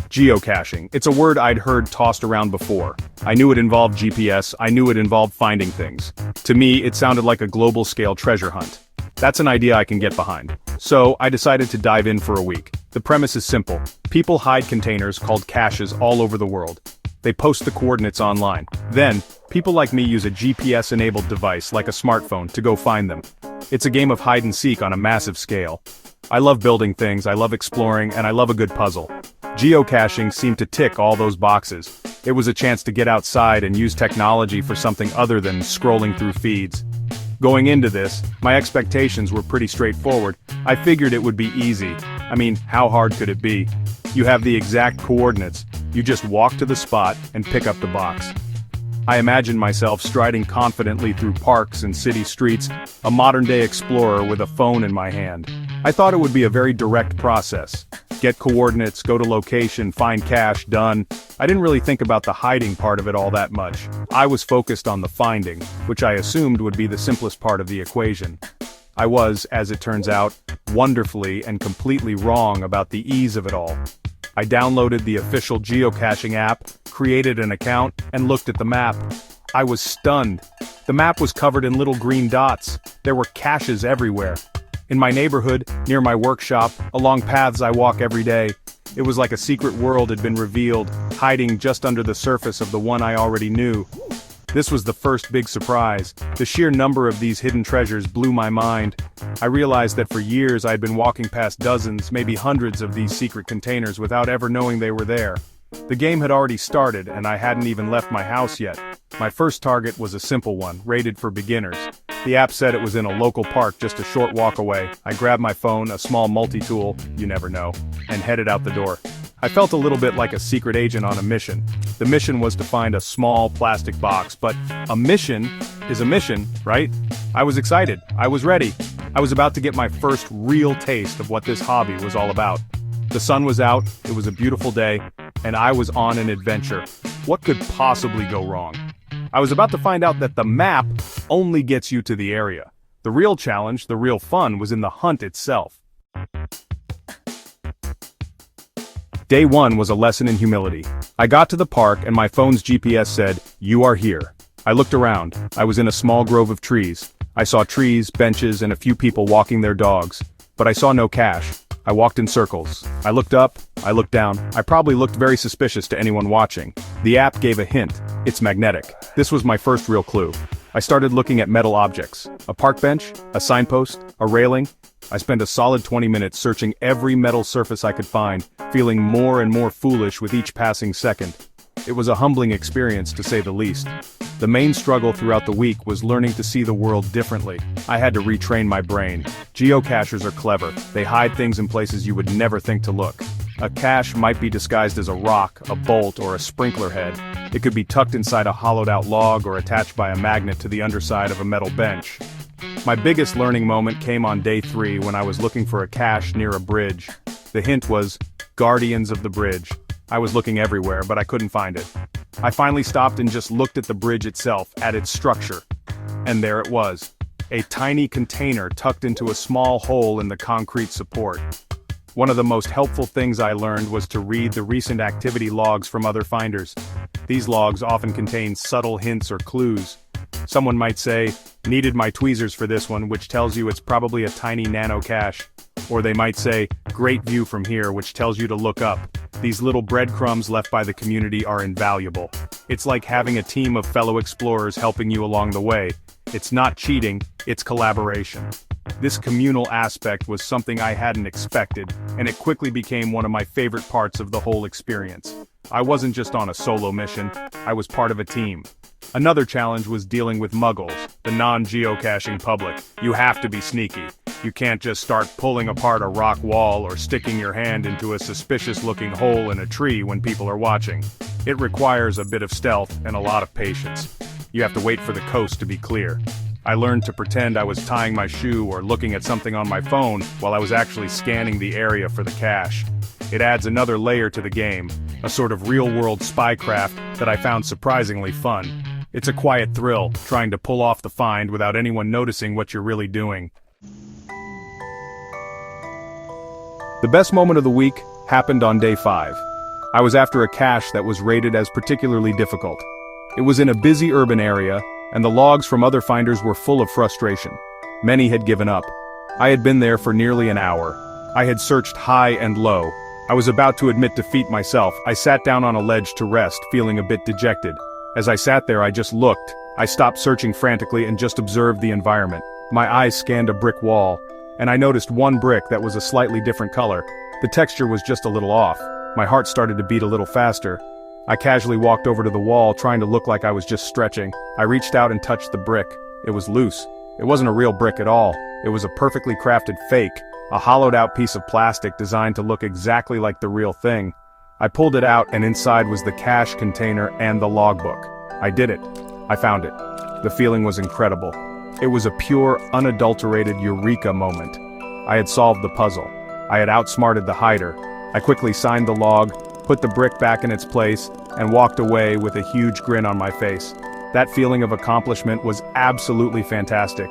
Geocaching. It's a word I'd heard tossed around before. I knew it involved GPS, I knew it involved finding things. To me, it sounded like a global-scale treasure hunt. That's an idea I can get behind. So, I decided to dive in for a week. The premise is simple. People hide containers called caches all over the world. They post the coordinates online. Then, people like me use a GPS-enabled device like a smartphone to go find them. It's a game of hide and seek on a massive scale. I love building things, I love exploring, and I love a good puzzle. Geocaching seemed to tick all those boxes. It was a chance to get outside and use technology for something other than scrolling through feeds. Going into this, my expectations were pretty straightforward. I figured it would be easy. I mean, how hard could it be? You have the exact coordinates. You just walk to the spot and pick up the box. I imagined myself striding confidently through parks and city streets, a modern-day explorer with a phone in my hand. I thought it would be a very direct process. Get coordinates, go to location, find cache, done. I didn't really think about the hiding part of it all that much. I was focused on the finding, which I assumed would be the simplest part of the equation. I was, as it turns out, wonderfully and completely wrong about the ease of it all. I downloaded the official geocaching app, created an account, and looked at the map. I was stunned. The map was covered in little green dots. There were caches everywhere. In my neighborhood, near my workshop, along paths I walk every day. It was like a secret world had been revealed, hiding just under the surface of the one I already knew. This was the first big surprise. The sheer number of these hidden treasures blew my mind. I realized that for years I'd been walking past dozens, maybe hundreds of these secret containers without ever knowing they were there. The game had already started and I hadn't even left my house yet. My first target was a simple one, rated for beginners. The app said it was in a local park just a short walk away. I grabbed my phone, a small multi-tool, you never know, and headed out the door. I felt a little bit like a secret agent on a mission. The mission was to find a small plastic box, but a mission is a mission, right? I was excited. I was ready. I was about to get my first real taste of what this hobby was all about. The sun was out, it was a beautiful day, and I was on an adventure. What could possibly go wrong? I was about to find out that the map only gets you to the area. The real challenge, the real fun, was in the hunt itself. Day 1 was a lesson in humility. I got to the park and my phone's GPS said, "You are here." I looked around. I was in a small grove of trees. I saw trees, benches, and a few people walking their dogs. But I saw no cache. I walked in circles. I looked up, I looked down. I probably looked very suspicious to anyone watching. The app gave a hint. It's magnetic. This was my first real clue. I started looking at metal objects. A park bench, a signpost, a railing. I spent a solid 20 minutes searching every metal surface I could find, feeling more and more foolish with each passing second. It was a humbling experience, to say the least. The main struggle throughout the week was learning to see the world differently. I had to retrain my brain. Geocachers are clever. They hide things in places you would never think to look. A cache might be disguised as a rock, a bolt, or a sprinkler head. It could be tucked inside a hollowed-out log or attached by a magnet to the underside of a metal bench. My biggest learning moment came on day 3 when I was looking for a cache near a bridge. The hint was, Guardians of the Bridge. I was looking everywhere, but I couldn't find it. I finally stopped and just looked at the bridge itself, at its structure. And there it was. A tiny container tucked into a small hole in the concrete support. One of the most helpful things I learned was to read the recent activity logs from other finders. These logs often contain subtle hints or clues. Someone might say, "Needed my tweezers for this one," which tells you it's probably a tiny nano cache. Or they might say, "Great view from here," which tells you to look up. These little breadcrumbs left by the community are invaluable. It's like having a team of fellow explorers helping you along the way. It's not cheating, it's collaboration. This communal aspect was something I hadn't expected, and it quickly became one of my favorite parts of the whole experience. I wasn't just on a solo mission, I was part of a team. Another challenge was dealing with muggles, the non-geocaching public. You have to be sneaky. You can't just start pulling apart a rock wall or sticking your hand into a suspicious-looking hole in a tree when people are watching. It requires a bit of stealth and a lot of patience. You have to wait for the coast to be clear. I learned to pretend I was tying my shoe or looking at something on my phone while I was actually scanning the area for the cache. It adds another layer to the game, a sort of real-world spycraft that I found surprisingly fun. It's a quiet thrill, trying to pull off the find without anyone noticing what you're really doing. The best moment of the week happened on day 5. I was after a cache that was rated as particularly difficult. It was in a busy urban area, and the logs from other finders were full of frustration. Many had given up. I had been there for nearly an hour. I had searched high and low. I was about to admit defeat myself. I sat down on a ledge to rest, feeling a bit dejected. As I sat there, I just looked. I stopped searching frantically and just observed the environment. My eyes scanned a brick wall, and I noticed one brick that was a slightly different color. The texture was just a little off. My heart started to beat a little faster. I casually walked over to the wall, trying to look like I was just stretching. I reached out and touched the brick. It was loose. It wasn't a real brick at all. It was a perfectly crafted fake, a hollowed-out piece of plastic designed to look exactly like the real thing. I pulled it out, and inside was the cache container and the logbook. I did it. I found it. The feeling was incredible. It was a pure, unadulterated eureka moment. I had solved the puzzle. I had outsmarted the hider. I quickly signed the log, put the brick back in its place, and walked away with a huge grin on my face. That feeling of accomplishment was absolutely fantastic.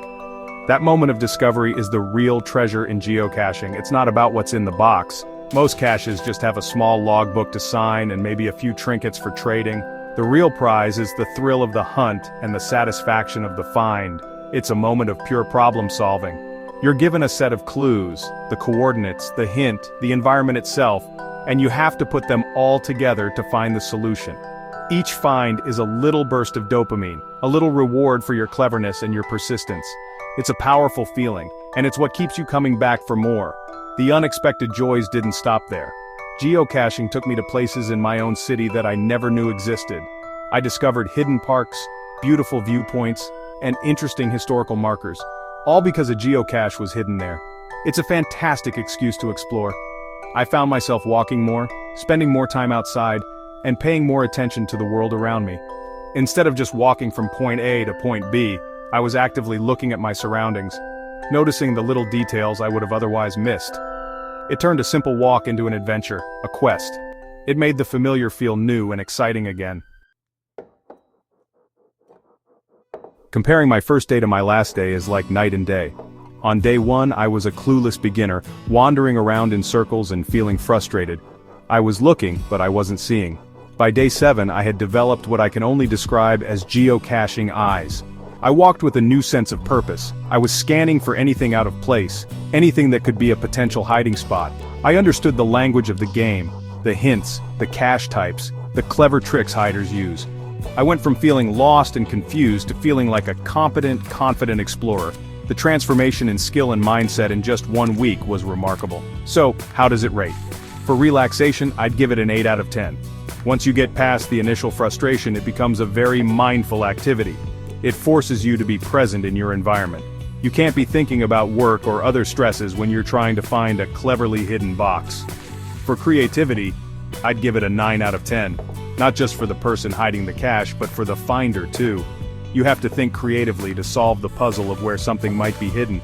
That moment of discovery is the real treasure in geocaching. It's not about what's in the box. Most caches just have a small logbook to sign and maybe a few trinkets for trading. The real prize is the thrill of the hunt and the satisfaction of the find. It's a moment of pure problem solving. You're given a set of clues, the coordinates, the hint, the environment itself, and you have to put them all together to find the solution. Each find is a little burst of dopamine, a little reward for your cleverness and your persistence. It's a powerful feeling, and it's what keeps you coming back for more. The unexpected joys didn't stop there. Geocaching took me to places in my own city that I never knew existed. I discovered hidden parks, beautiful viewpoints, and interesting historical markers, all because a geocache was hidden there. It's a fantastic excuse to explore. I found myself walking more, spending more time outside, and paying more attention to the world around me. Instead of just walking from point A to point B, I was actively looking at my surroundings, noticing the little details I would have otherwise missed. It turned a simple walk into an adventure, a quest. It made the familiar feel new and exciting again. Comparing my first day to my last day is like night and day. On day one, I was a clueless beginner, wandering around in circles and feeling frustrated. I was looking, but I wasn't seeing. By day 7, I had developed what I can only describe as geocaching eyes. I walked with a new sense of purpose. I was scanning for anything out of place, anything that could be a potential hiding spot. I understood the language of the game, the hints, the cache types, the clever tricks hiders use. I went from feeling lost and confused to feeling like a competent, confident explorer. The transformation in skill and mindset in just 1 week was remarkable. So, how does it rate? For relaxation, I'd give it an 8 out of 10. Once you get past the initial frustration, it becomes a very mindful activity. It forces you to be present in your environment. You can't be thinking about work or other stresses when you're trying to find a cleverly hidden box. For creativity, I'd give it a 9 out of 10. Not just for the person hiding the cache, but for the finder too. You have to think creatively to solve the puzzle of where something might be hidden.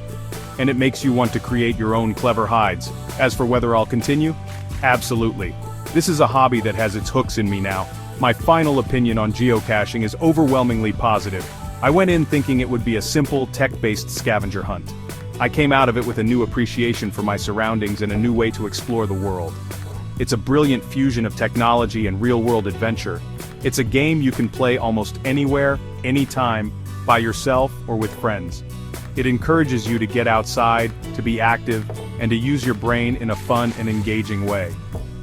And it makes you want to create your own clever hides. As for whether I'll continue? Absolutely. This is a hobby that has its hooks in me now. My final opinion on geocaching is overwhelmingly positive. I went in thinking it would be a simple, tech-based scavenger hunt. I came out of it with a new appreciation for my surroundings and a new way to explore the world. It's a brilliant fusion of technology and real-world adventure. It's a game you can play almost anywhere, anytime, by yourself or with friends. It encourages you to get outside, to be active, and to use your brain in a fun and engaging way.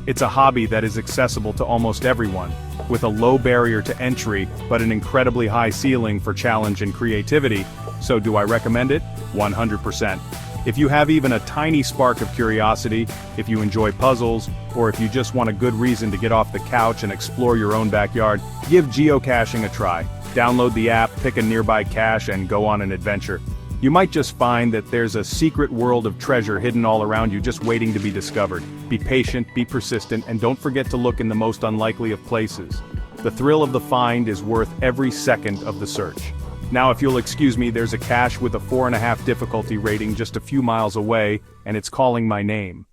It's a hobby that is accessible to almost everyone, with a low barrier to entry but an incredibly high ceiling for challenge and creativity. So do I recommend it? 100%. If you have even a tiny spark of curiosity, if you enjoy puzzles, or if you just want a good reason to get off the couch and explore your own backyard, give geocaching a try. Download the app, pick a nearby cache, and go on an adventure. You might just find that there's a secret world of treasure hidden all around you just waiting to be discovered. Be patient, be persistent, and don't forget to look in the most unlikely of places. The thrill of the find is worth every second of the search. Now if you'll excuse me, there's a cache with a 4.5 difficulty rating just a few miles away, and it's calling my name.